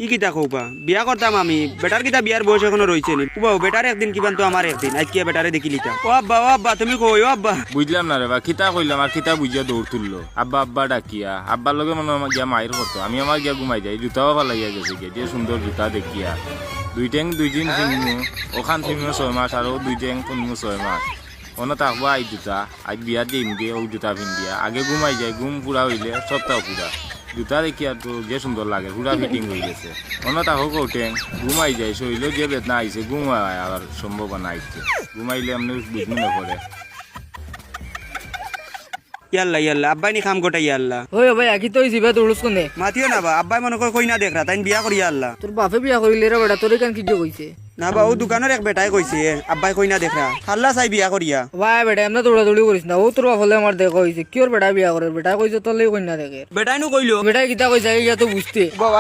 ই কিতা কৌবা বিয়া করতাম আমি বেটার কিতা বিয়ার বয়স এখনো রয়েছে নি বাবু বেটার একদিন কিবান তো আমার একদিন আজকে বেটারে দেখি লিতা ও আব্বা তুমি কই ও আব্বা বুঝলাম না রে বা কিতা কইলাম আর কিতা বুঝিয়া দৌড় তুললো আব্বা আব্বা ডাকিয়া আব্বার লগে মনে হয় গিয়া মায়ের করতো আমি আমার গিয়া ঘুমাই যাই জুতাও ফালাইয়া গেছে গিয়ে যে সুন্দর জুতা দেখিয়া দুই ট্যাং 2 দিন কিনবো ওখান থেকে 6 মাস আরো 2 ট্যাং কিনবো 6 মাস অন্য থাকবো আই জুতা আজ বিয়া দিম গিয়ে ও জুতা পিন্ধিয়া আগে ঘুমাই যায় ঘুম পুরা হইলে সপ্তাহ পুরা জুতা দেখিয়া তো যে সুন্দর লাগে পুরা ফিটিং হয়ে গেছে অন্য থাকো কৌটেন ঘুমাই যায় শরীরে যে বেদনা আইছে ঘুমায় আর সম্ভাবনা আইছে ঘুমাইলে এমনি বুঝবো না করে ইয়াল্লা আব্বাই নি খাম গোটা ইয়াল্লা ওই ভাই আকি তো জিবা দৌড়স কোনে মাতিও না বা আব্বাই মনে কই না দেখরা তাই বিয়া করি আল্লাহ তোর বাপে বিয়া করিলে রে বেটা তোর কান কি কইছে না বা ও দোকানের এক বেটাই কইছে আব্বাই কই না দেখরা খাল্লা চাই বিয়া করিয়া ভাই বেটা এমনা দৌড়াদৌড়ি করিস না ও তোর বাপলে আমার দেখা হইছে কিওর বেটা বিয়া করে বেটা কইছে তোর লই কই না দেখে বেটাই নু কইলো বেটা কিতা কইছে ইয়া তো বুঝতে